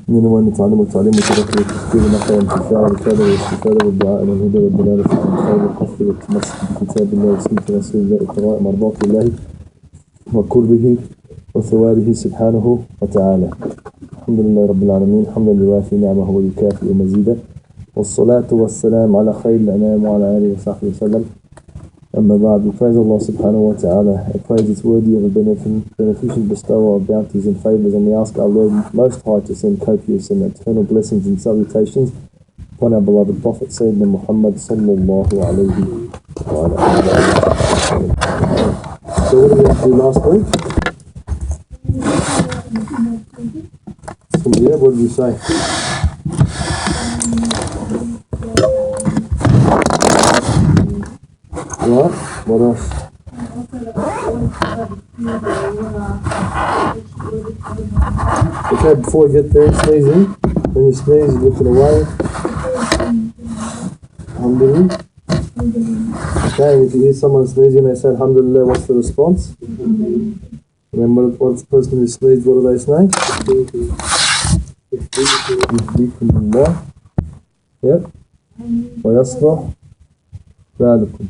من نتعلم والتعليم وتذكر التفكير ونقل الانتفاع والكتابة والاستفادة والدعاء إلى الهدى والدلالة على الخير والقصد والتمسك بكتاب الله وسنة رسول الله ابتغاء مرضات الله وقربه وثوابه سبحانه وتعالى. الحمد لله رب العالمين حمدا يوافي نعمه ويكافئ مزيدا، والصلاة والسلام على خير الأنام وعلى آله وصحبه وسلم. Amma ba'd, we praise Allah subhanahu wa ta'ala, a praise it's worthy of a beneficent bestower of bounties and favours, and we ask our Lord Most High to send copious and eternal blessings and salutations upon our beloved Prophet Sayyidina Muhammad sallallahu alayhi wa sallam. So what did we do last week? Yeah, what did we say? Right, what else? Okay, before you get there, sneezing. When you sneeze, you're looking away. Alhamdulillah. Okay, and if you hear someone sneezing, they say Alhamdulillah, what's the response? Remember what's the person who sneezed, what do they say? Yep. ويصلح بالكم.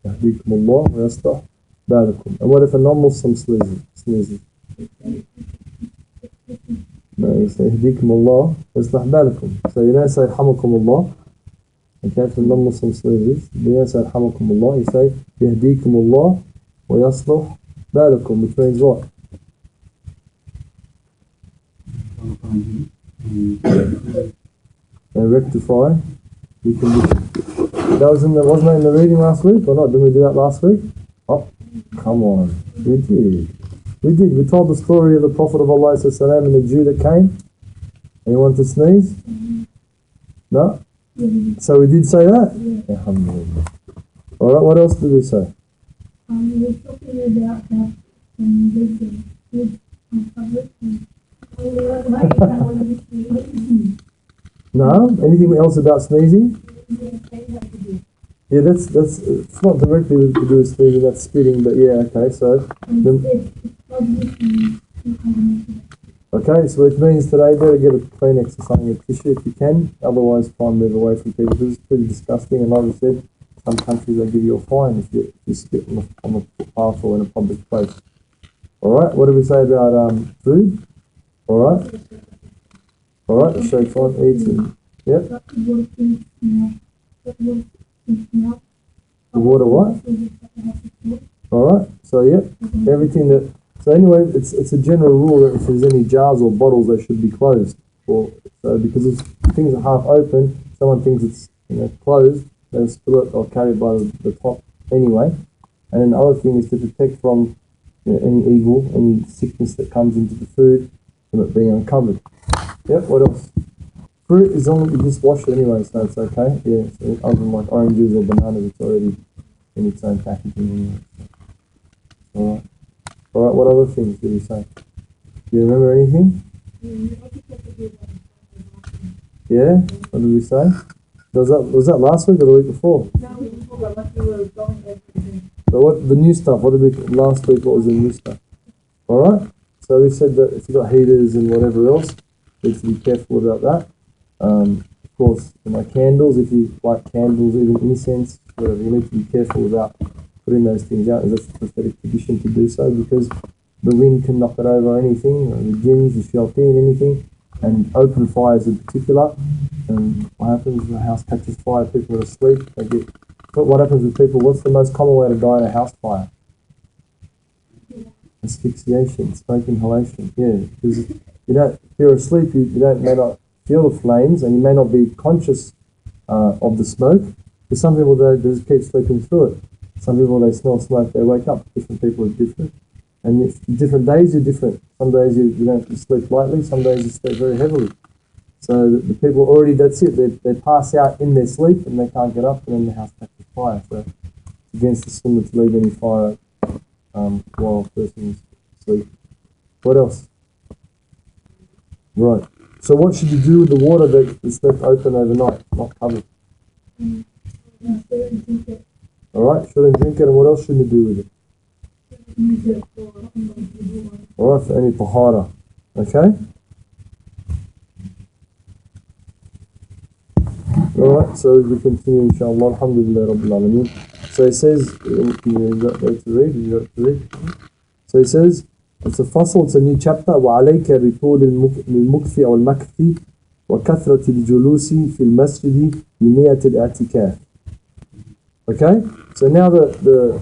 يهديكم الله ويصلح بالكم. And what if a non-Muslim sneezes? No, you say يهديكم الله ويصلح بالكم. So you don't say يرحمكم الله. Okay, if a non-Muslim sneezes, you don't say يرحمكم الله, you say يهديكم الله ويصلح بالكم, which means what? And rectify the condition. That wasn't that in the reading last week or not? Didn't we do that last week? Oh, come on. We did. We told the story of the Prophet of Allah and the Jew that came and he wanted to sneeze? No? So we did say that? Alhamdulillah. Alright, what else did we say? We were talking about that No? Anything else about sneezing? Yeah, that's it's not directly to do with sneezing, that's spitting, but yeah, okay, so okay, so it means today better get a Kleenex or something, a tissue if you can, otherwise try and move away from people because it's pretty disgusting, and like I said, some countries they give you a fine if you spit on the footpath or in a public place. Alright, what do we say about food? Alright, the shaitan eats and yep. The water what? Alright, so yeah, everything that, so anyway, it's a general rule that if there's any jars or bottles they should be closed. So because if things are half open, someone thinks it's closed, they'll spill it or carry it by the top anyway. And then the other thing is to protect from any evil, any sickness that comes into the food from it being uncovered. Yep, what else? Fruit is only, you just wash it anyway, so it's okay. Yeah, so other than like oranges or bananas, it's already in its own packaging anyway. Alright. Alright, what other things did we say? Do you remember anything? Yeah? What did we say? Was that last week or the week before? No, we were talking about we were going everything. So what, the new stuff, what did we, last week, what was the new stuff? Alright? So we said that if you've got heaters and whatever else, you need to be careful about that. Of course, candles, if you like candles, even incense, whatever, you need to be careful about putting those things out, as that's the prophetic tradition to do so, because the wind can knock it over anything, or the jinns, the shayateen, anything, and open fires in particular. And what happens when a house catches fire, people are asleep, but what happens with people, what's the most common way to die in a house fire? Asphyxiation, smoke inhalation, yeah, because if you're asleep, you may not feel the flames, and you may not be conscious of the smoke. Because some people they just keep sleeping through it. Some people they smell smoke, they wake up. Different people are different, and different days are different. Some days you don't sleep lightly. Some days you sleep very heavily. So the people already, that's it. They pass out in their sleep and they can't get up, and then the house catches fire. So it's against the sunnah to leave any fire while a person is asleep. What else? Right. So what should you do with the water that is left open overnight, not covered? Alright, shouldn't drink it, and what else shouldn't you do with it? Alright, for any tahara. Okay? Alright, so we continue inshallah. Alhamdulillah Rabbil Alameen. So it says, you got there to read? You got to read? So it says, it's a fasl, it's a new chapter. وَعَلَيْكَ بِطُولِ الْمُكْثِ أو الْمَكْثِ وَكَثْرَةِ الْجُلُوسِ فِي الْمَسْجِدِ بِنِيَّةِ الْاعْتِكَافِ. Okay? So now the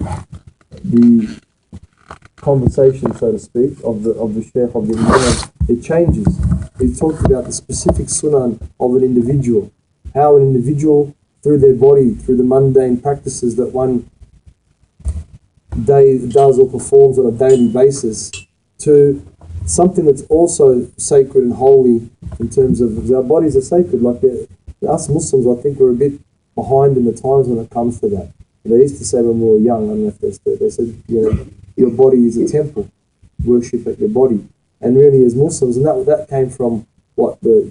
conversation, so to speak, of the Shaykh, of the Imam, it changes. He talked about the specific sunan of an individual. How an individual, through their body, through the mundane practices that one does or performs on a daily basis, to something that's also sacred and holy in terms of, because our bodies are sacred. Like us Muslims, I think we're a bit behind in the times when it comes to that. They used to say when we were young, I don't know if they said, your body is a temple, worship at your body. And really as Muslims, and that came from what the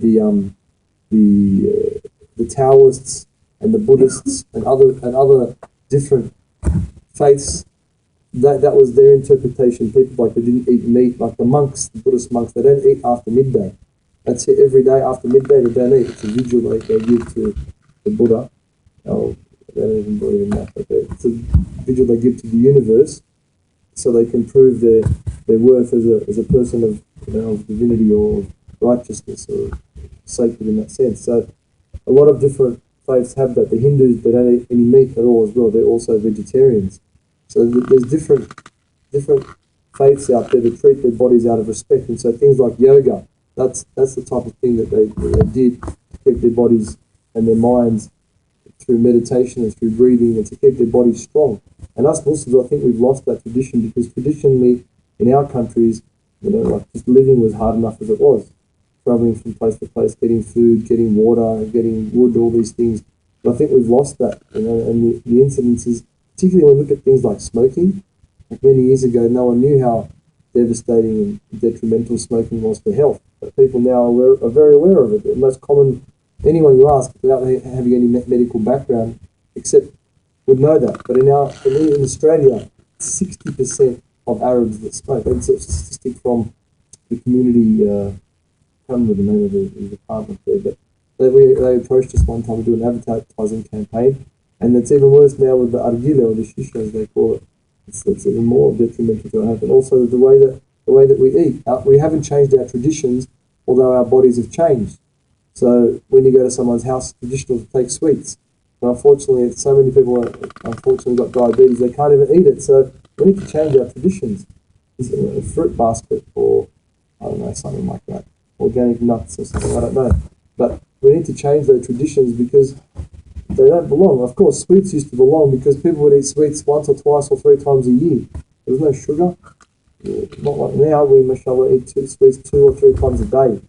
Taoists and the Buddhists and other different faiths. That was their interpretation. People they didn't eat meat, like the monks, the Buddhist monks, they don't eat after midday. That's it, every day after midday they don't eat. It's a vigil they give to the Buddha. Oh, they don't even believe in that. Okay. It's a vigil they give to the universe so they can prove their worth as a person of of divinity or righteousness or sacred in that sense. So a lot of different faiths have that. The Hindus, they don't eat any meat at all as well. They're also vegetarians. So there's different faiths out there that treat their bodies out of respect. And so things like yoga, that's the type of thing that they did to keep their bodies and their minds through meditation and through breathing and to keep their bodies strong. And us Muslims, I think we've lost that tradition because traditionally in our countries, like just living was hard enough as it was. Traveling from place to place, getting food, getting water, getting wood, all these things. But I think we've lost that, and the incidences, particularly when we look at things like smoking. Like many years ago, no one knew how devastating and detrimental smoking was for health. But people now are very aware of it. The most common, anyone you ask without having any medical background, except would know that. But in Australia, 60% of Arabs that smoke. That's a statistic from the community. I can't remember the name of the department there, but they approached us one time to do an advertising campaign. And it's even worse now with the argila or the shisha, as they call it. It's even more detrimental to our health. And also the way that we eat. We haven't changed our traditions, although our bodies have changed. So when you go to someone's house, it's traditional to take sweets. But unfortunately, so many people got diabetes, they can't even eat it. So we need to change our traditions. Is it a fruit basket or, I don't know, something like that. Organic nuts or something, I don't know. But we need to change those traditions because they don't belong. Of course, sweets used to belong because people would eat sweets once or twice or 3 times a year. There was no sugar. Not like now, we mashallah eat sweets 2 or 3 times a day.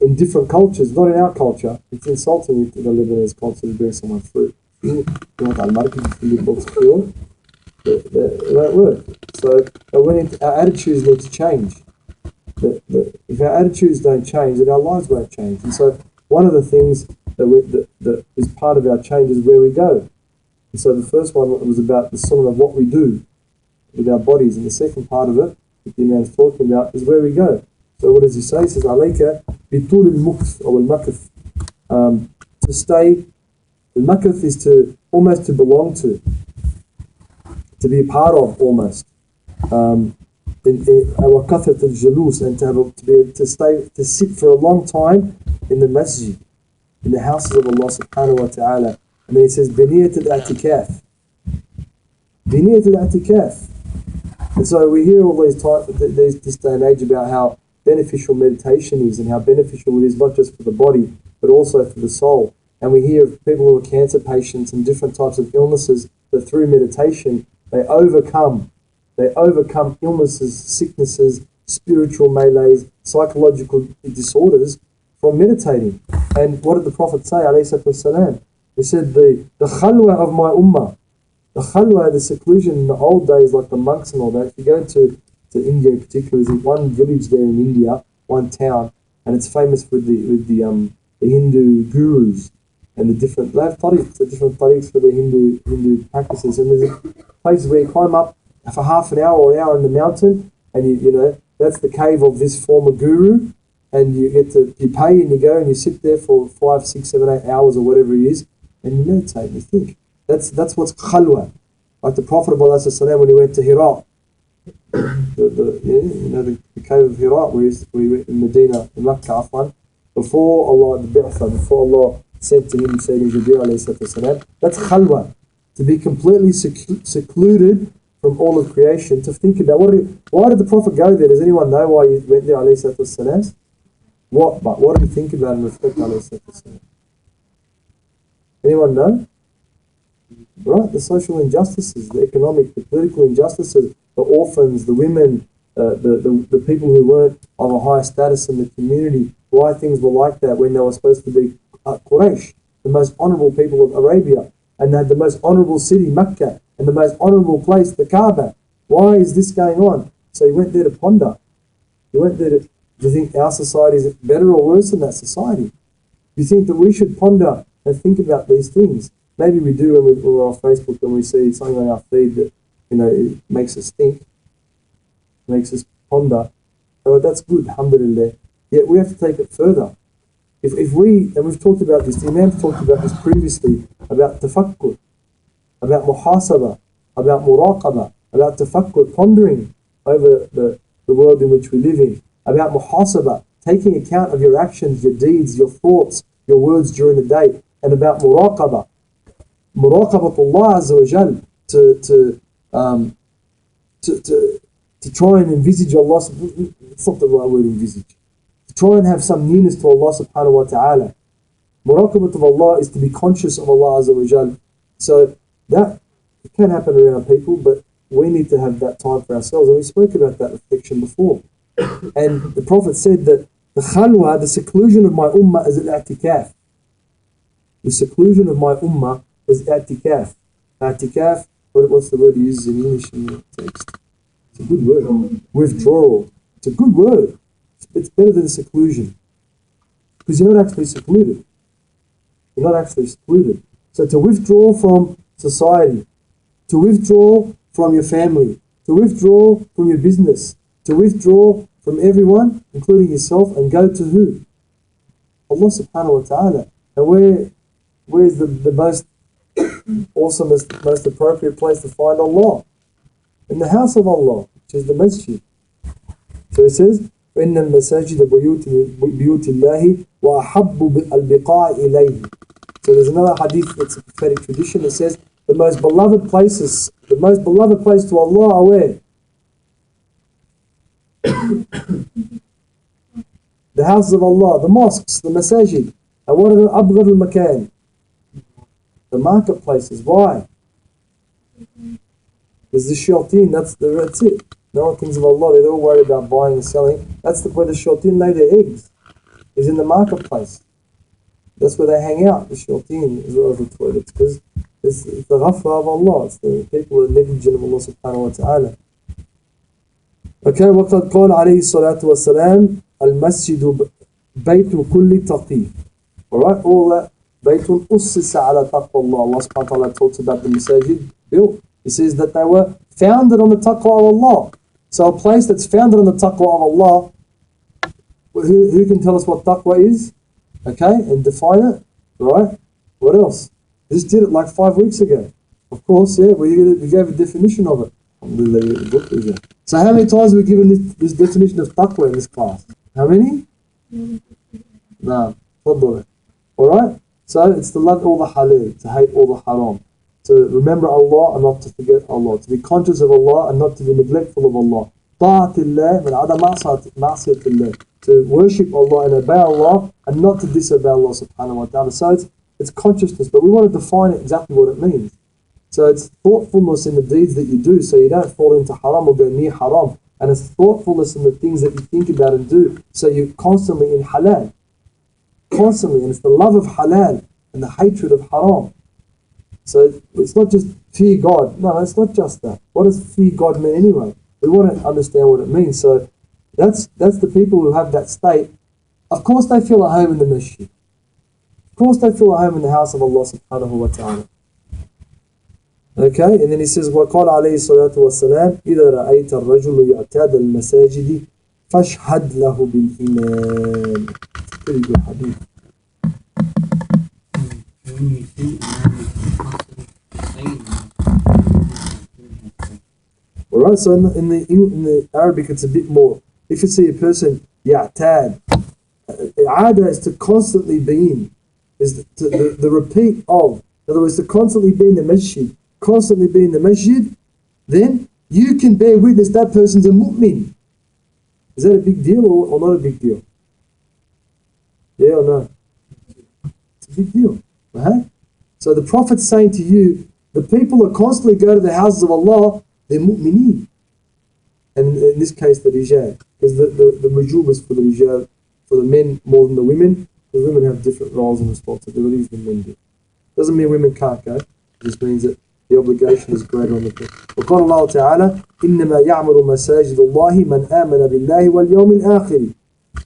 In different cultures, not in our culture. It's insulting in the Lebanese culture to bring someone fruit. You know what the books pure? They don't work. So our attitudes need to change. If our attitudes don't change, then our lives won't change. And so one of the things that is part of our change is where we go. And so the first one was about the sunnah of what we do with our bodies, and the second part of it, that the Imam is talking about, is where we go. So what does he say? He says, "Alayka bitul al-mukth or al-makath." To stay, al-makath is to almost to belong to be a part of almost. Our kathrat al-jalus, and to be able to sit for a long time in the masjid, in the houses of Allah subhanahu wa ta'ala. And then he says, biniyat al-i'tikaf. Biniyat al-i'tikaf. And so we hear all this day and age about how beneficial meditation is and how beneficial it is not just for the body, but also for the soul. And we hear of people who are cancer patients and different types of illnesses that through meditation, they overcome illnesses, sicknesses, spiritual melees, psychological disorders from meditating. And what did the Prophet say, alayhi salatu? He said, the khalwa of my ummah, the khalwa, the seclusion in the old days, like the monks and all that. If you go to India in particular, there's one village there in India, one town, and it's famous with the Hindu gurus and the different tariqs for the Hindu practices. And there's places where you climb up for half an hour or an hour in the mountain, and you know that's the cave of this former guru, and you pay and you go and you sit there for 5, 6, 7, 8 hours or whatever it is, and you meditate and you think. That's what's khalwa. Like the Prophet of Allah when he went to Hira, the cave of Hira, where he went in Medina, in Makkah, Afwan, before Allah, before Allah said to him, Sayyidina Jibreel alayhi salam, that's khalwa. To be completely secluded from all of creation, to think about why did the Prophet go there? Does anyone know why he went there alayhi salam? What did he think about and reflect alayhi salam? Anyone know? Right, the social injustices, the economic, the political injustices, the orphans, the women, the people who weren't of a higher status in the community, why things were like that when they were supposed to be Quraysh, the most honourable people of Arabia, and they had the most honourable city, Mecca, and the most honourable place, the Kaaba. Why is this going on? So he went there to ponder. He went there to, do you think our society is better or worse than that society? Do you think that we should ponder and think about these things? Maybe we do when we're on Facebook and we see something on our feed that, it makes us think, makes us ponder. Oh, that's good, alhamdulillah. Yet we have to take it further. If we, and we've talked about this, the Imam talked about this previously, about tafakkur, about muhasabah, about muraqabah, about tafakkur, pondering over the world in which we live in, about muhasabah, taking account of your actions, your deeds, your thoughts, your words during the day, and about muraqabah, muraqabatullah azza wa jal, to try and envisage Allah, it's not the right word, envisage, to try and have some nearness to Allah subhanahu wa ta'ala. Muraqabat of Allah is to be conscious of Allah azza wa jal. So that it can happen around people, but we need to have that time for ourselves, and we spoke about that reflection before. And the Prophet said that the khalwa, the seclusion of my ummah, is al-i'tikaf. The seclusion of my ummah is i'tikaf. I'tikaf, what's the word he uses in English in the text? It's a good word. Withdrawal. It's a good word. It's better than seclusion. Because you're not actually secluded. You're not actually secluded. So to withdraw from society, to withdraw from your family, to withdraw from your business, to withdraw from everyone, including yourself, and go to who? Allah subhanahu wa ta'ala. And where's the most awesomest, most appropriate place to find Allah? In the house of Allah, which is the masjid. So it says, فَإِنَّ الْمَسَاجِدَ بِيُوتِ اللَّهِ وَأَحَبُّ الْبِقَاءِ إِلَيْهِ. So there's another hadith that's a prophetic tradition that says the most beloved place to Allah are where? The houses of Allah, the mosques, the masajid. And what are the abghad al-makan? The marketplaces. Why? There's the shayateen, that's it. No one thinks of Allah, they're all worried about buying and selling. That's where the shayateen lay their eggs, is in the marketplace. That's where they hang out, the shayateen, as well as the toilets, because it's the ghafla of Allah, it's the people who are negligent of Allah subhanahu wa ta'ala. Okay, وَقَدْ قَالَ عَلَيْهِ الصَّلَاةُ وَالسَّلَامُ الْمَسْجِدُ بَيْتُ كُلِّ تَقِيٍّ. Alright, all that, بَيْتٌ أُسِّسَ عَلَى تَقْوَى اللَّهِ. Allah subhanahu wa ta'ala talks about the masajid built. He says that they were founded on the taqwa of Allah. So a place that's founded on the taqwa of Allah, who can tell us what taqwa is? Okay, and define it, right? What else? We just did it like 5 weeks ago. Of course, yeah, we gave a definition of it. So how many times have we given this definition of taqwa in this class? How many? No, alright? So it's to love all the halal, to hate all the haram, to remember Allah and not to forget Allah, to be conscious of Allah and not to be neglectful of Allah. Ta'atillah min ada ma'asiyatillah, to worship Allah and obey Allah and not to disobey Allah subhanahu wa ta'ala. So it's consciousness, but we want to define exactly what it means. So it's thoughtfulness in the deeds that you do, so you don't fall into haram or go near haram. And it's thoughtfulness in the things that you think about and do, so you're constantly in halal. Constantly, and it's the love of halal and the hatred of haram. So it's not just fear God. No, it's not just that. What does fear God mean anyway? We want to understand what it means. So that's the people who have that state. Of course they feel at home in the masjid. Of course they feel at home in the house of Allah subhanahu wa ta'ala. Okay, and then he says, وَقَالَ عَلَيْهِ الصَّلَاةُ وَالسَّلَامُ إِذَا رَأَيْتَ الرَّجُلُ يَعْتَادَ الْمَسَاجِدِ فاشهد له بالإيمان. Pretty good hadith. Alright, so in the Arabic it's a bit more. If you see a person ya'tad, i'ada is to constantly be in, is the repeat of. In other words, to constantly be in the masjid, then you can bear witness that person's a mu'min. Is that a big deal or not a big deal? Yeah or no? It's a big deal. Right? So the Prophet's saying to you, the people that constantly go to the houses of Allah, they're mu'mineen. And in this case, the rijal. Because the majub is for the rijal, for the men more than the women. The women have different roles and responsibilities than men do. Doesn't mean women can't go. It just means that the obligation is greater on the people. وقال الله تعالى إنما يعمر مساجد الله من آمن بالله واليوم الآخر.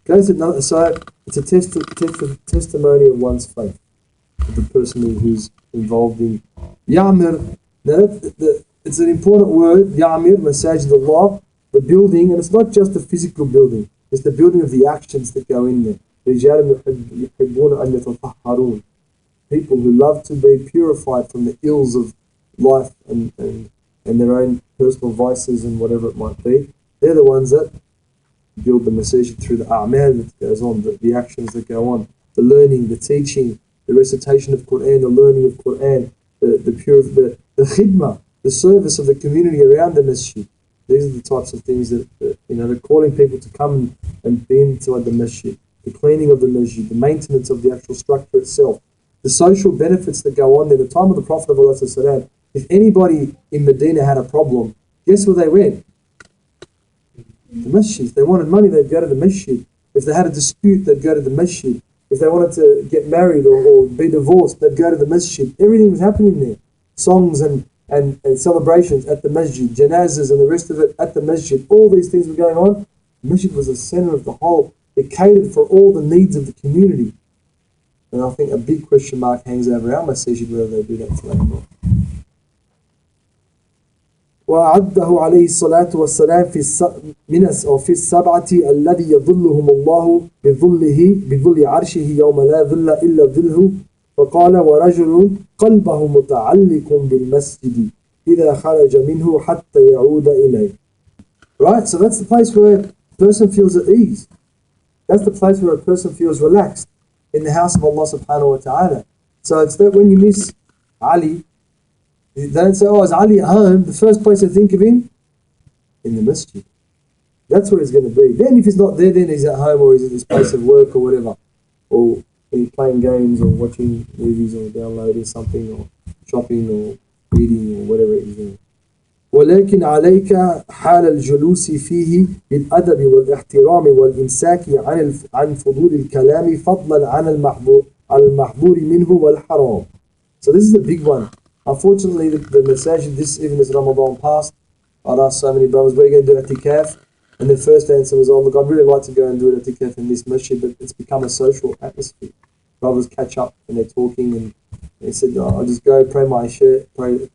So it's a testimony of one's faith. The person who's involved in Ya'mir. Now it's an important word, Ya'mir, Masajid Allah, the building, and it's not just the physical building, it's the building of the actions that go in there. People who love to be purified from the ills of life and their own personal vices and whatever it might be. They're the ones that build the masajid through the a'mal that goes on, the actions that go on, the learning, the teaching, the recitation of Qur'an, the learning of Qur'an, the khidmah, the service of the community around the masjid. These are the types of things that they're calling people to come and be inside the masjid. The cleaning of the masjid, the maintenance of the actual structure itself, the social benefits that go on there. The time of the Prophet of Allah, if anybody in Medina had a problem, guess where they went? The masjid. If they wanted money, they'd go to the masjid. If they had a dispute, they'd go to the masjid. If they wanted to get married or be divorced, they'd go to the masjid. Everything was happening there. Songs and celebrations at the masjid, janazas and the rest of it at the masjid. All these things were going on. The masjid was the center of the whole. It catered for all the needs of the community. And I think a big question mark hangs over our masjid whether they do that today or not. وأعده عليه الصلاة والسلام في السبعة الذي يظلهم الله بظل عرشه يوم لا ظل إلا ظله فقال ورجل قلبه متعلق بالمسجد إذا خرج منه حتى يعود إليه. Right, so that's the place where a person feels at ease. That's the place where a person feels relaxed, in the house of Allah subhanahu wa ta'ala. So it's that when you miss Ali, they don't say, oh, is Ali at home? The first place they think of him? In the masjid. That's where he's going to be. Then if he's not there, then he's at home or he's at his place of work or whatever. Or he's playing games or watching movies or downloading something or shopping or reading or whatever he's doing. ولكن عليك حال الجلوس فيه بالأدب والاحترام والإمساك عن فضول الكلام فضلا عن المحظور منه والحرام. So this is a big one. Unfortunately, the masajid, even this Ramadan passed, I'd asked so many brothers, where are you going to do i'tikaf? And their first answer was, oh look, I'd really like to go and do an i'tikaf in this masjid, but it's become a social atmosphere. Brothers catch up and they're talking and they said, oh, I'll just go pray my share, pray,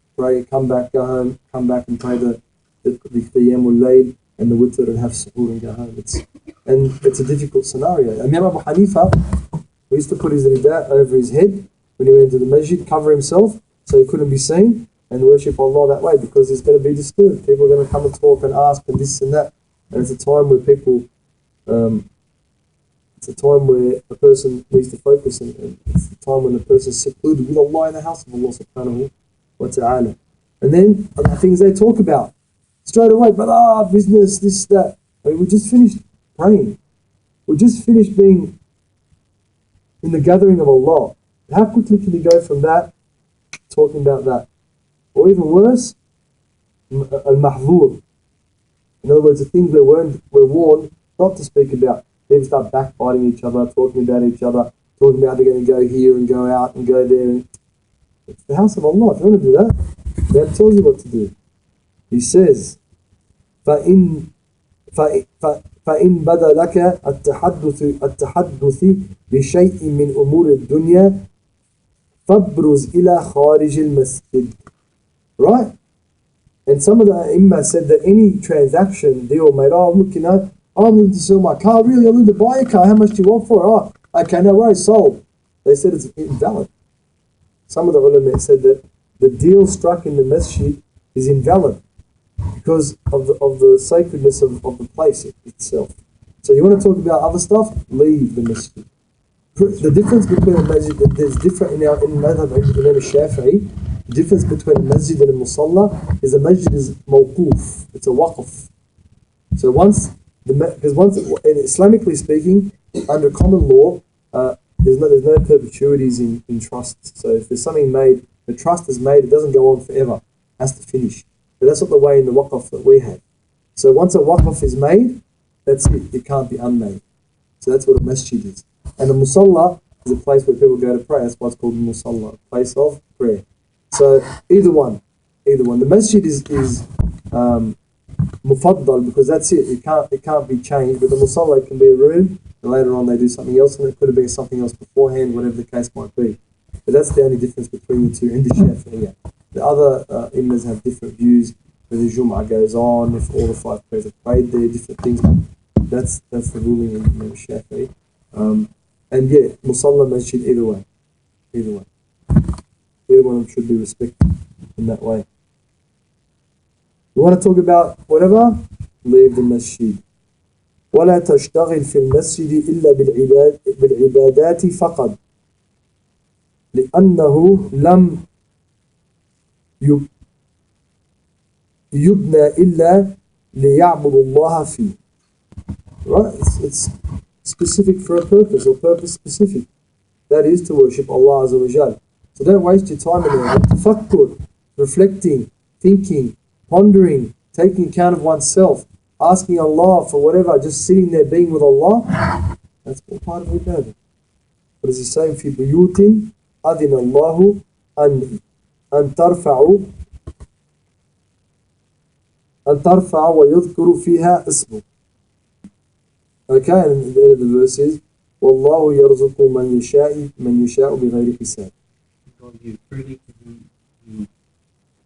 come back, go home, come back and pray the qiyamul layl and the witr and have suhoor and go home. It's a difficult scenario. Imam Abu Hanifa, we used to put his rida over his head when he went to the masjid, cover himself so he couldn't be seen and worship Allah that way because he's going to be disturbed. People are going to come and talk and ask and this and that. And it's a time where people, it's a time where a person needs to focus and it's a time when a person is secluded with Allah in the house of Allah subhanahu wa ta'ala. And then other things they talk about straight away, but business, this, that. I mean, we just finished praying. We just finished being in the gathering of Allah. How quickly can you go from that, talking about that? Or even worse, al-mahzur. In other words, the things we're warned not to speak about. People start backbiting each other, talking about each other, talking about they're going to go here and go out and go there. And it's the house of Allah. If you want to do that, God tells you what to do. He says, فَإِن بَدَى لَكَ التحدث بشيء من أمور الدنيا فابرز إلى خارج المسجد. Right? And some of the Imam said that any transaction, deal made, oh look, I'm willing to sell my car. Really, I'm willing to buy a car. How much do you want for it? Oh, okay, no worries, sold. They said it's invalid. Some of the ulama said that the deal struck in the masjid is invalid because of the sacredness of the place itself. So you want to talk about other stuff? Leave the masjid. The difference between a masjid, there's different in madhab of Imam Shafi'i. The difference between a masjid and a musalla is a masjid is mawquf. It's a waqf. So once, Islamically speaking, under common law, there's no perpetuities in trusts. So if there's something made, the trust is made, it doesn't go on forever. It has to finish. But that's not the way in the waqf that we have. So once a waqf is made, that's it. It can't be unmade. So that's what a masjid is. And a musalla is a place where people go to pray. That's why it's called a musalla, a place of prayer. So either one. The masjid is mufaddal because that's it. It can't be changed. But the musalla can be a room, and later on they do something else, and it could have been something else beforehand, whatever the case might be. But that's the only difference between the two in the Shafi'iyah. The other imams have different views. Whether Jum'ah goes on, if all the 5 prayers are prayed there, different things. That's the ruling in Imam Shafi'i. And yeah, musalla masjid either way. Either one should be respected in that way. You want to talk about whatever? Leave the masjid. ولا تشتغل في المسجد إلا بالعبادات فقط لأنه لم يبنى إلا ليعبد الله فيه. Right? It's specific for a purpose, or purpose specific. That is to worship Allah Azza wa Jal. So don't waste your time in there. Tafakkur, reflecting, thinking, pondering, taking account of oneself, asking Allah for whatever, just sitting there being with Allah. That's all part of ibadah. What does he say? في بيوت أذن الله أن ترفع ويذكر فيها اسمه. Okay, and the end of the verse is وَاللَّهُ يَرْزُقُ مَنْ يَشَاءُ بِغَيْرِ حِسَابٍ.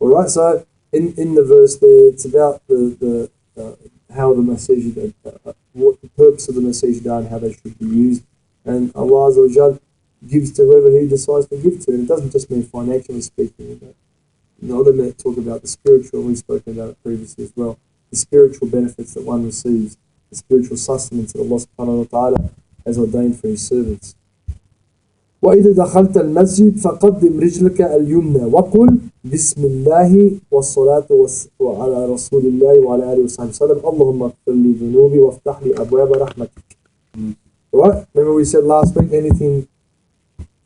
Alright, so in the verse there, it's about the how the masajid, what the purpose of the masajid are and how they should be used. And Allah Azza wa Jal gives to whoever He decides to give to. And it doesn't just mean financially speaking. The other men talk about the spiritual, we've spoken about it previously as well. The spiritual benefits that one receives, the spiritual sustenance that Allah subhanahu wa ta'ala has ordained for His servants. وَإِذَا دَخَلْتَ الْمَسْجِدِ فَقَدِّمْ رِجْلَكَ الْيُمْنَى وَقُلْ بِسْمِ اللَّهِ وَالصَّلَاةُ وَعَلَى رَسُولِ اللَّهِ وَعَلَى آلِهِ وَصَحْبِهِ وسلم اللهم اغفر لي ذنوبي وافتح لي أبواب رحمتك. Right? Remember we said last week, anything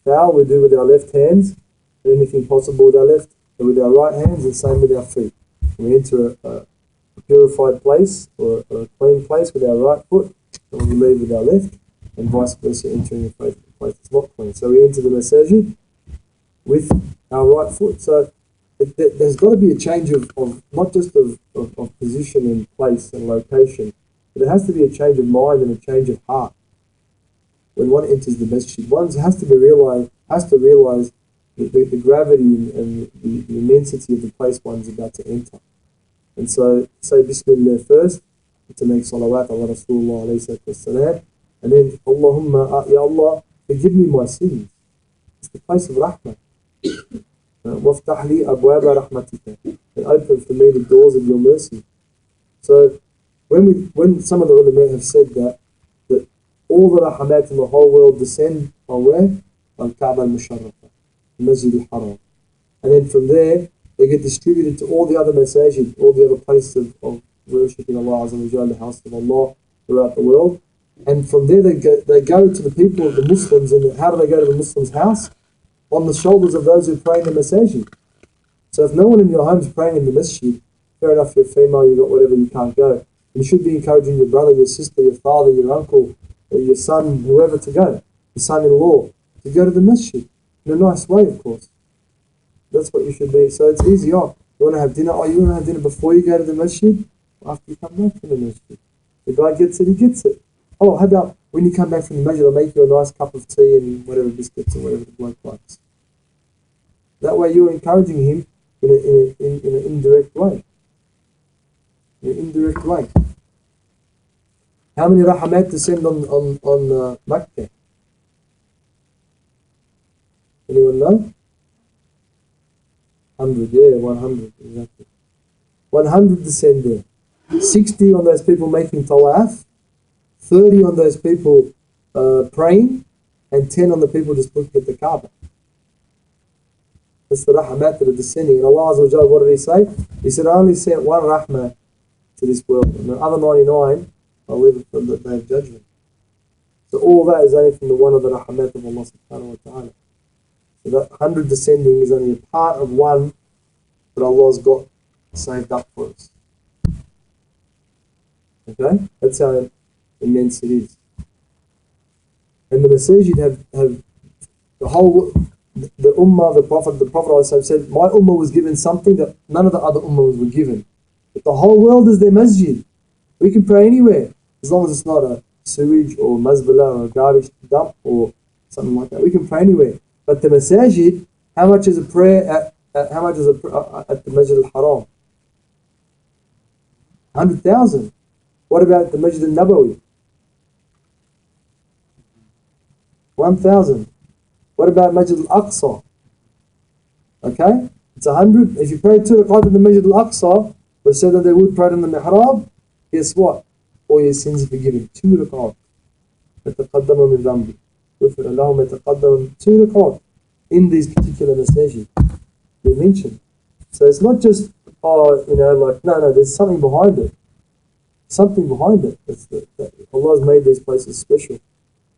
foul we do with our left hands, anything possible with our left, and with our right hands, and same with our feet. We enter a purified place or a clean place with our right foot, and we leave with our left, and vice versa, entering a place that's not clean. So we enter the masajid with our right foot. So there's got to be a change of not just of position and place and location, but there has to be a change of mind and a change of heart. When one enters the masjid, one has to realize the gravity and the immensity of the place one's about to enter. And so say Bismillah first, to make salawat ala Rasulullah alayhi salatu, and then Allahumma, Ya Allah, forgive me my sins. It's the place of rahmah. وَافْتَحْ لِي أَبْوَابَ رَحْمَتِكَ, and open for me the doors of your mercy. So when some of the ulama have said that all the rahmat in the whole world descend on where? On Kaaba al-Musharrafah, Masjid al-Haram. And then from there, they get distributed to all the other masajid, all the other places of worshipping Allah Azza wa Jalla, the house of Allah throughout the world. And from there they go to the people of the Muslims. And how do they go to the Muslims' house? On the shoulders of those who pray in the masajid. So if no one in your home is praying in the masjid, fair enough, you're female, you've got whatever, you can't go. You should be encouraging your brother, your sister, your father, your uncle, or your son, whoever to go, your son-in-law, to go to the masjid. In a nice way, of course. That's what you should be. So it's easy. You want to have dinner? You want to have dinner before you go to the masjid? After you come back from the masjid. The guy gets it, he gets it. How about when you come back from the masjid, I'll make you a nice cup of tea and whatever, biscuits or whatever the bloke likes. That way you're encouraging him in an indirect way. In an indirect way. How many rahmat descend on Makkah? Anyone know? 100, yeah, 100, exactly. 100 descend there. 60 on those people making tawaf, 30 on those people praying, and 10 on the people just looking at the Kaaba. That's the rahmat that are descending. And Allah Azza wa Jalla, what did He say? He said, I only sent one rahmah to this world, and the other 99 I'll leave it for the day of judgment. So all that is only from the one of the rahmat of Allah subhanahu wa ta'ala. So that 100 descending is only a part of one that Allah's got saved up for us. Okay? That's how immense it is. And the masajid have the whole, the ummah, the Prophet said, my ummah was given something that none of the other ummahs were given. But the whole world is their masjid. We can pray anywhere, as long as it's not a sewage or mazbala or a garbage dump or something like that. We can pray anywhere. But the masajid, how much is a prayer at the Masjid al-Haram? 100,000. What about the Masjid al-Nabawi? 1,000. What about Masjid al-Aqsa? Okay? It's 100. If you pray 2 rak'at in the Masjid al-Aqsa, we said that they would pray in the mihrab, guess what? All your sins are forgiven. 2 rak'at. يتقدم من ذنبي غفر له ما يتقدم. 2 rak'at in these particular masajid they mentioned. So it's not just, no, there's something behind it. Something behind it. That Allah's made these places special.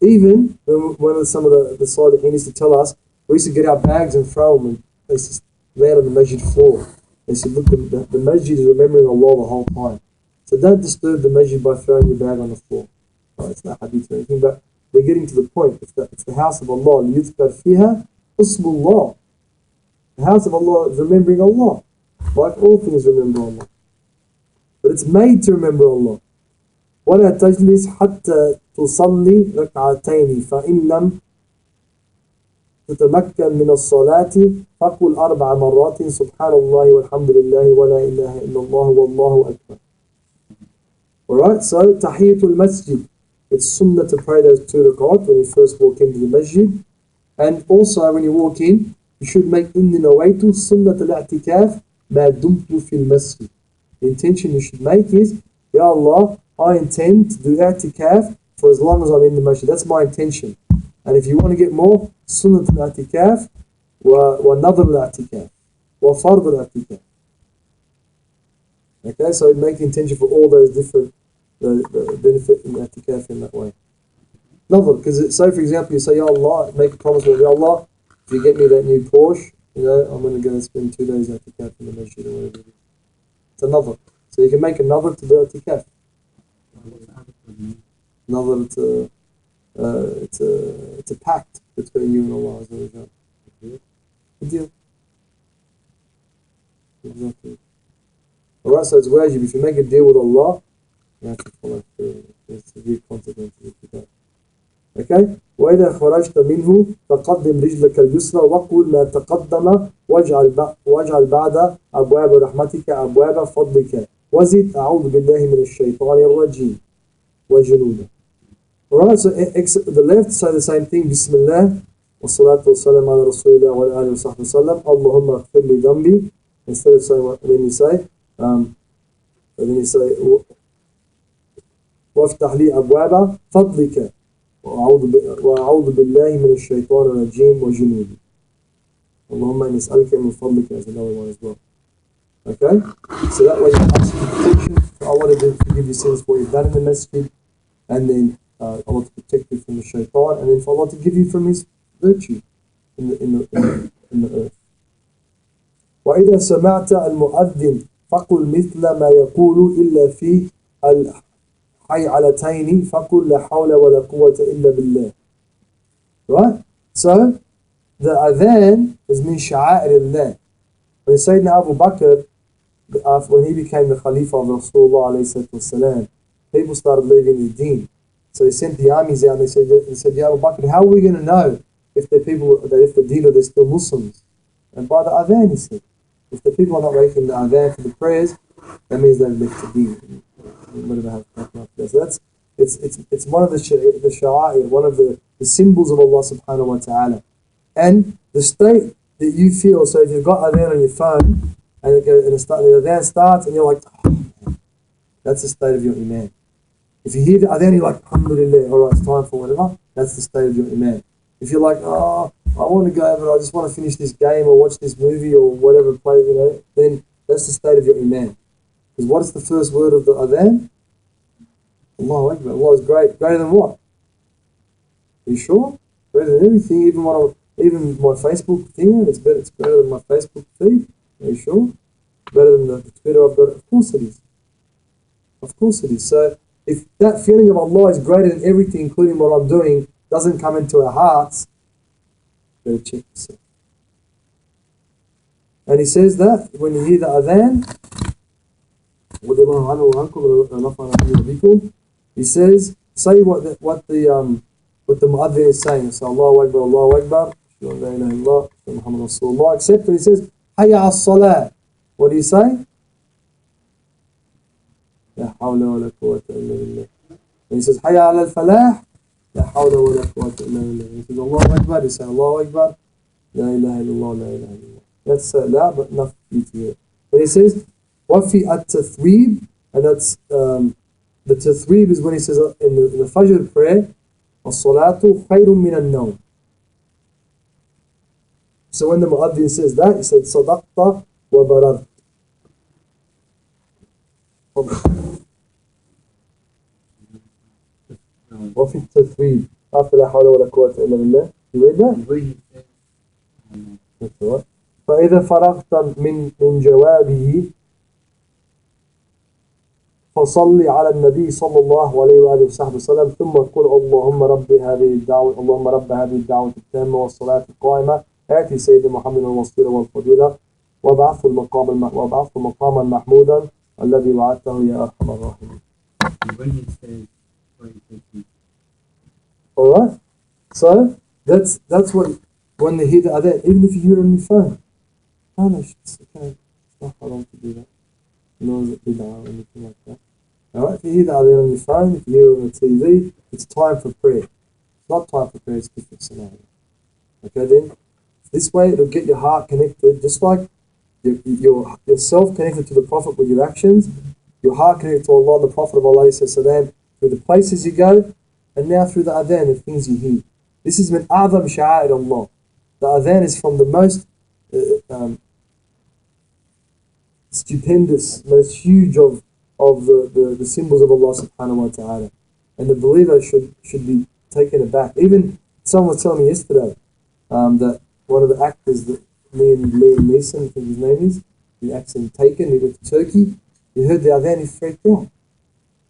Even when some of the Salihin used to tell us, we used to get our bags and throw them, and they used to land on the masjid floor. They said, look, the masjid is remembering Allah the whole time. So don't disturb the masjid by throwing your bag on the floor. Right, it's not hadith or anything, but they're getting to the point. It's the house of Allah. لِيُذْكَرْ فِيهَا اسْمُ اللَّهِ. The house of Allah is remembering Allah. Like all things, remember Allah. But it's made to remember Allah. وَلَا تَجْلِسْ حَتَّى تُصَلِّي رَكْعَتَيْنِ فَإِنْ لَمْ تتمكن من الصلاة فقل 4 مرات سبحان الله والحمد لله ولا إله إلا الله والله أكبر. Alright, so Tahiyatul Masjid. It's sunnah to pray those 2 rak'at when you first walk into the masjid. And also when you walk in, you should make إِنِّي نَوَيْتُ سُنَّةَ الْاعْتِكَافِ مَا دُمْتُ فِي الْمَسْجِدِ. The intention you should make is, Ya Allah, I intend to do i'tikaf for as long as I'm in the masjid. That's my intention. And if you want to get more, sunnah al-i'tikaf wa nadr al-i'tikaf wa fard al-i'tikaf. Okay, so make the intention for all those different benefit in i'tikaf in that way. Nadr, because say for example, you say, Ya Allah, make a promise with Ya Allah, if you get me that new Porsche, I'm going to go and spend 2 days i'tikaf in the masjid or whatever it is. It's a nadr. So you can make a nadr to do i'tikaf. Nadr it's a pact between you and Allah Azza wa Jalla. Good deal. Exactly. Alright, so it's wajib. If you make a deal with Allah, you have to follow through. There's severe consequences if you don't. Okay? وَإِذَا خَرَجْتَ مِنْهُ فَقَدِّمْ رِجْلَكَ الْيُسْرَى وَقُلْ مَا تَقَدَّمَ وَاجْعَلْ بَعْدَ أَبْوَابَ رَحْمَتِكَ أَبْوَابَ فَضْلِكَ وَزِدْ أَعُوذُ بِاللَّهِ مِنَ الشَّيْطَانِ الرَّجِيمِ وَجُنُودَهُ. Alright, so the left say the same thing. Bismillah, wa salatu wa salam ala rasulillah wa alihi wa sahbihi wa sallam. Allahumma aghfir li dhanbi. Instead of saying what, then you say, waftah li abwaba fadlika wa a'udhu billahi min ash-shaytan al-rajim wa junudi. Allahumma nas'aluka min fadlika is another one as well. Okay? So that way you ask for protection. I want to forgive your sins for what you've done in the masjid, and then Allah to protect you from the shaitan, and then for Allah to give you from His virtue in the earth. وَإِذَا سَمَعْتَ الْمُؤَذِّنَ فَقُلْ مِثْلَ مَا يَقُولُ إِلَّا فِي الْحَيْعَلَتَيْنِ فَقُلْ لَا حَوْلَ وَلَا قُوَّةَ إِلَّا بِاللَّهِ. Right? So, the adhan is min sha'a'ir Allah. When Sayyidina Abu Bakr, when he became the Khalifa of Rasulullah alayhi salatu, people started leaving the deen. So he sent the armies out and they said, Ya Abu Bakr, how are we going to know if the people, that if the deen are still Muslims? And by the adhan, he said, if the people are not making the adhan for the prayers, that means they've left the deen. So It's one of the sha'air, one of the symbols of Allah subhanahu wa ta'ala. And the state that you feel, so if you've got adhan on your phone, and the adhan starts, and you're like, oh, that's the state of your iman. If you hear the adhan, you're like, alhamdulillah, alright, it's time for whatever, that's the state of your iman. If you're like, oh, I want to go over, I just want to finish this game, or watch this movie, or whatever, play, then that's the state of your iman. Because what is the first word of the adhan? Allahu Akbar. Allah is great. Greater than what? Are you sure? Greater than everything, even my Facebook thing, it's greater than my Facebook feed. Are you sure? Better than the Twitter I've got? Of course it is. Of course it is. So if that feeling of Allah is greater than everything, including what I'm doing, doesn't come into our hearts, better check yourself. And he says that when you hear the adhan, he says, say what the mu'adhin is saying. So Allahu Akbar, Allahu Akbar, la ilaha illallah, Muhammad Rasulullah, except when he says, Hayya as-salah. What do you say? La hawla wa la quwwata illa billah. When he says, Hayya ala al-falah, la hawla wa la quwwata illa billah. He says, Allahu Akbar, you say, Allahu Akbar, la ilaha illallah, la ilaha illallah. That's la, but not you to hear. But he says, wafi at-tathweeb, and that's the tathweeb is when he says in the Fajr prayer, as-salatu khayrun min al-nawm. So when the mu'adhin says that, he said, sadaqta wa barar. Wafi at-tathweeb, after la hawla wa la quwwata illa billah. You read that? That's right. فإذا فرغت من جوابه فصل على النبي صلى الله عليه وآله وصحبه وسلم ثم قل اللهم رب هذه الدعوة التامة والصلاة القائمة آتي سيدنا محمد الوسيلة والفضيلة وابعثه مقاما محمودا الذي وعدته يا أرحم الراحمين. Alright, so that's what when they hear the adhan, even if you hear it on your phone, it's okay, it's not haram to do that. No bid'ah or anything like that. Alright, if you hear the adhan on your phone, if you hear it on the TV, it's time for prayer. It's not time for prayer, it's a different scenario. Okay then, this way it'll get your heart connected, just like yourself connected to the Prophet with your actions, your heart connected to Allah, the Prophet of Allah through the places you go, and now through the adhan, the things you hear. This is min a'zam sha'air Allah. The adhan is from the most stupendous, most huge of the symbols of Allah subhanahu wa ta'ala. And the believer should be taken aback. Even someone was telling me yesterday that one of the actors that Liam Neeson, I think his name is, the acts in Taken, he went to Turkey, he heard the adhan, he freaked out.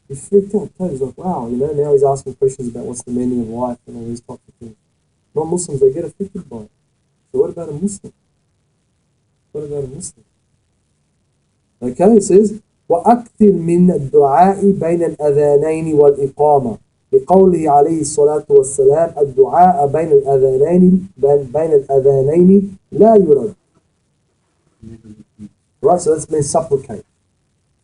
He freaked out. He was like, wow, now he's asking questions about what's the meaning of life and all these types of things. Non-Muslims, they get affected by it. So what about a Muslim? What about a Muslim? Okay, it says, وَأَكْثِرْ مِنَ الدُّعَاءِ بَيْنَ الْأَذَانَيْنِ وَالْإِقَامَةِ لقوله عليه الصلاة والسلام الدعاء بين الأذانين لا يرد. Right, so that means supplicate.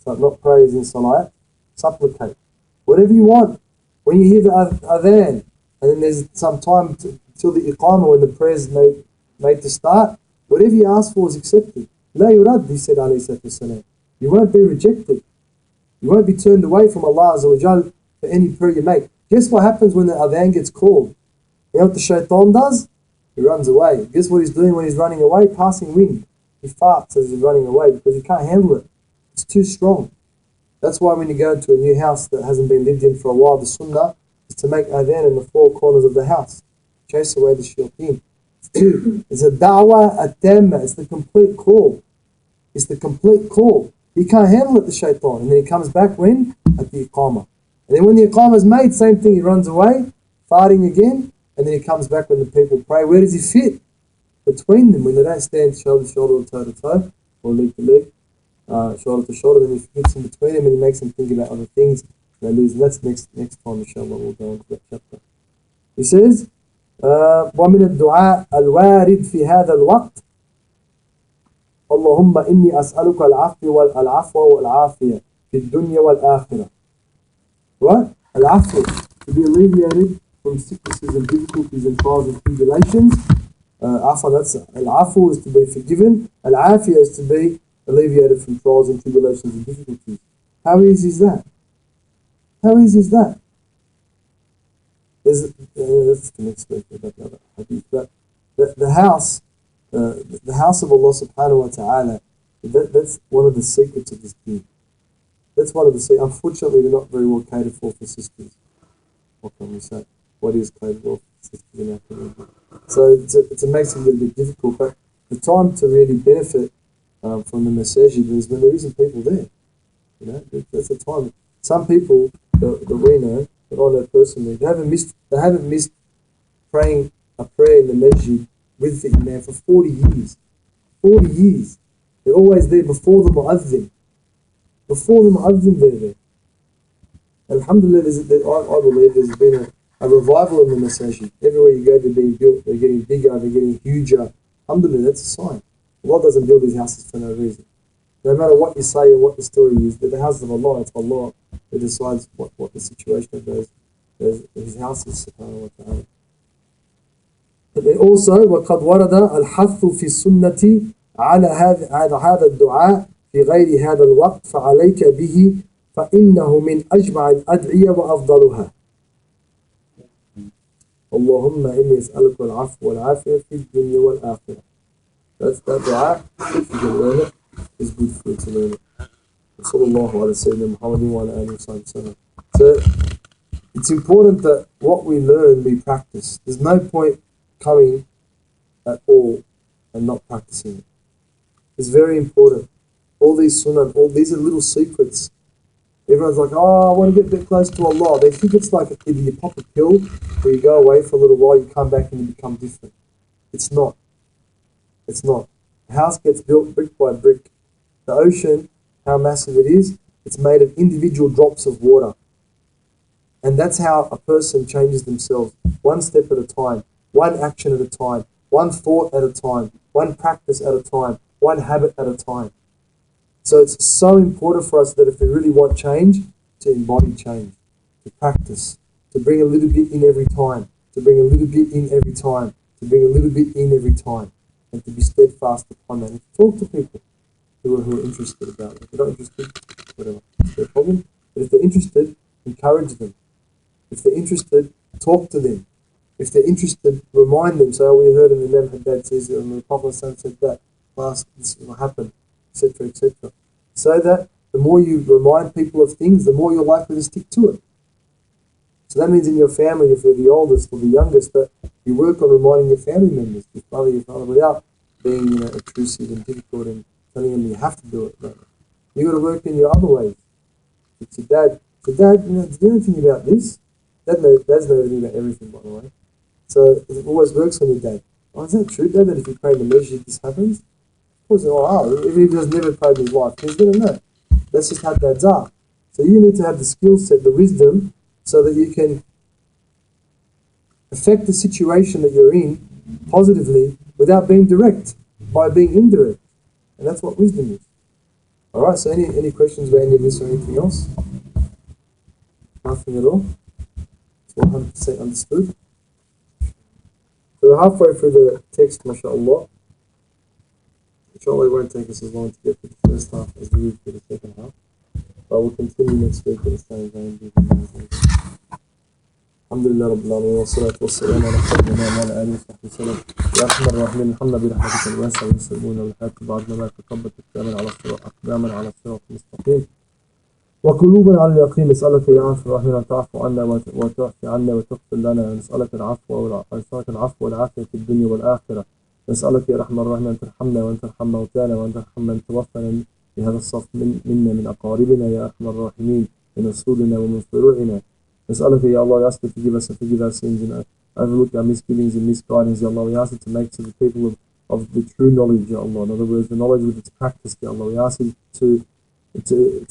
So not praise in salat, supplicate. Whatever you want. When you hear the adhan, and then there's some time till the iqamah when the prayer is made to start, whatever you ask for is accepted. لا يرد, he said عليه الصلاة والسلام. You won't be rejected. You won't be turned away from Allah Azza wa Jal for any prayer you make. Guess what happens when the adhan gets called? You know what the shaitan does? He runs away. Guess what he's doing when he's running away? Passing wind. He farts as he's running away because he can't handle it. It's too strong. That's why when you go into a new house that hasn't been lived in for a while, the sunnah is to make adhan in the four corners of the house. Chase away the shayateen. It's a da'wah at-tamma. It's the complete call. It's the complete call. He can't handle it, the shaitan. And then he comes back when? At the iqamah. And then when the iqamah is made, same thing, he runs away, farting again, and then he comes back when the people pray. Where does he fit? Between them, when they don't stand shoulder to shoulder or toe to toe, or leg to leg, shoulder to shoulder, then he fits in between them and he makes them think about other things. They lose. And that's next time, inshallah, we'll go into that chapter. He says, وَمِنَ الدُّعَاء الْوَارِدْ فِي هَذَا الْوَقْتِ اللهم إني أسألك العفو والعافية في الدنيا والآخرة. Right? Al-afu, to be alleviated from sicknesses and difficulties and trials and tribulations. That's al-afu is to be forgiven. Al-afiyah is to be alleviated from trials and tribulations and difficulties. How easy is that? How easy is that? That's the next week about the other hadith. But the house of Allah subhanahu wa ta'ala, that's one of the secrets of this deen. That's one of the secrets. Unfortunately, they're not very well catered for sisters. What can we say? What is catered for sisters in our community? So it makes it a little bit difficult. But the time to really benefit from the masajid is when there isn't people there. You know, that's the time. Some people that we know, that I know personally, they haven't missed praying a prayer in the masjid with the imam for 40 years. 40 years. They're always there before the mu'adhin. Before the mu'adhin, they're there. Alhamdulillah, I believe there's been a revival in the masajid. Everywhere you go, they're being built. They're getting bigger. They're getting huger. Alhamdulillah, that's a sign. Allah doesn't build His houses for no reason. No matter what you say and what the story is, that the house of Allah, it's Allah who decides what the situation of His houses, subhanahu wa ta'ala. But then also, وَقَدْ وَرَدَ الْحَثُّ فِي السُنَّةِ على هذا الدعاء في غير هذا الوقت فعليك به فإنه من أجمع الأدعية وأفضلها. اللهم إني أسألك العفو والعافية في الدنيا والآخرة. That's that dua. If you can learn it, it's good for you to learn it. Sallallahu ala Sayyidina Muhammadin wa ala alihi wa sallam. So it's important that what we learn we practice. There's no point coming at all and not practicing it. It's very important. All these sunnah, all these are little secrets. Everyone's like, oh, I want to get a bit close to Allah. They think it's like either you pop a pill or you go away for a little while, you come back and you become different. It's not. It's not. The house gets built brick by brick. The ocean, how massive it is, it's made of individual drops of water. And that's how a person changes themselves, one step at a time, one action at a time, one thought at a time, one practice at a time, one habit at a time. So it's so important for us that if we really want change, to embody change, to practice, to bring a little bit in every time, to bring a little bit in every time, to bring a little bit in every time, and to be steadfast upon that. And talk to people who are interested about it. If they're not interested, whatever, it's their problem. But if they're interested, encourage them. If they're interested, talk to them. If they're interested, remind them. So we heard in the Imam Haddad says, and the Prophet said that, last, this will happen, etc., etc. So that the more you remind people of things, the more you're likely to stick to it. So that means in your family, if you're the oldest or the youngest, that you work on reminding your family members, your father, without being intrusive and difficult and telling them you have to do it. Right? You got to work in your other ways. It's your dad. So dad, do you know anything about this? Dad's know everything about everything, by the way. So it always works on your dad. Oh, is that true, Dad, that if you pray in the masjid, this happens? Of course, even if he has never prayed in his life, he's going to know. That's just how dads are. So you need to have the skill set, the wisdom, so that you can affect the situation that you're in positively without being direct, by being indirect. And that's what wisdom is. Alright, so any questions about any of this or anything else? Nothing at all? It's 100% understood. So we're halfway through the text, mashallah. Inshallah, it won't take us as long to get through the first half as we do through the second half. But we'll continue next week in the same vein. Alhamdulillah Rabbil Alameen wa salatu wa salam ala khayrina wa ala alihi wa sahbihi wa sallam. Ya Arhamar Rahimin, alhamdulillah bi rahmatika al-wasi'a wa yasalmuna al-hayat ba'dna ma taqabbat aqdaman ala sirat aqdaman ala sirat mustaqim. وقلوبا على اليقين نسألك يا عفو الرحمن أن تعفو عنا وتعفي عنا وتغفر لنا نسألك العفو والعافية في الدنيا والآخرة نسألك يا رحمن الرحمن أن ترحمنا وأن ترحم موتانا وأن ترحم من توفنا بهذا الصف منا من أقاربنا يا أرحم الراحمين من رسولنا ومن فروعنا نسألك يا الله, we ask you to forgive us and forgive our sins and overlook our misgivings and misguidings, Ya Allah. We ask you to make to the people of the true knowledge, Ya Allah. In other words, the knowledge with its practice, Ya Allah. We ask you to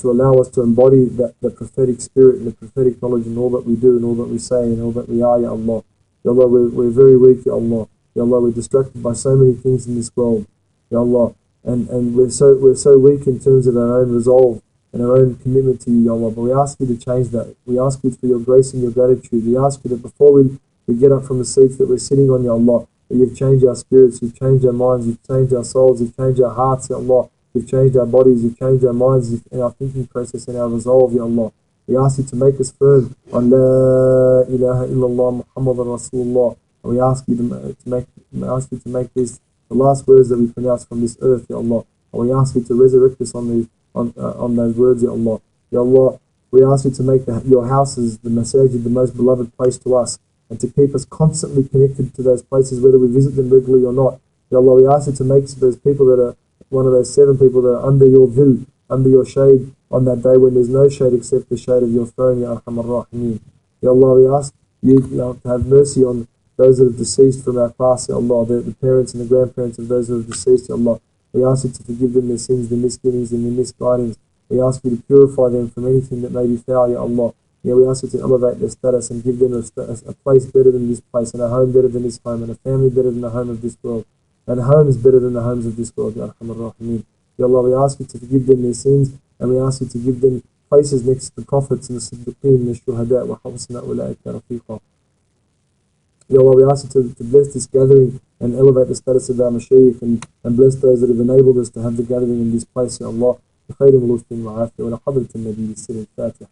allow us to embody the prophetic spirit and the prophetic knowledge in all that we do and all that we say and all that we are, Ya Allah. Ya Allah, we're very weak, Ya Allah. Ya Allah, we're distracted by so many things in this world, Ya Allah. And we're so weak in terms of our own resolve and our own commitment to you, Ya Allah. But we ask you to change that. We ask you for your grace and your gratitude. We ask you that before we get up from the seats that we're sitting on, Ya Allah, that you've changed our spirits, you've changed our minds, you've changed our souls, you've changed our hearts, Ya Allah. You've changed our bodies, you've changed our minds and our thinking process and our resolve, Ya Allah. We ask you to make us firm on La ilaha illallah Muhammadan Rasulullah. And we ask you to make these the last words that we pronounce from this earth, Ya Allah. And we ask you to resurrect us on those words, Ya Allah. Ya Allah, we ask you to make your houses, the masajid, the most beloved place to us, and to keep us constantly connected to those places, whether we visit them regularly or not. Ya Allah, we ask you to make those people that are one of those 7 people that are under your dhill, under your shade, on that day when there's no shade except the shade of your throne, Ya Arhamar Rahimeen. Ya Allah, we ask you to have mercy on those that have deceased from our class, Ya Allah, the parents and the grandparents of those that have deceased, Ya Allah. We ask you to forgive them their sins, their misgivings and their misguidings. We ask you to purify them from anything that may be foul, Ya Allah. Yeah, we ask you to elevate their status and give them a place better than this place, and a home better than this home, and a family better than the home of this world, and homes better than the homes of this world, Ya Arhamar Rahimeen. Ya Allah, we ask you to forgive them their sins, and we ask you to give them places next to the prophets and the Siddiqeen and the Shuhada wa husna ulaika rafiqa. Ya Allah, we ask you to bless this gathering and elevate the status of our Mashaykh and bless those that have enabled us to have the gathering in this place, Ya Allah. بخير ولطف وعافية ولحضرة النبي السر الفاتحة.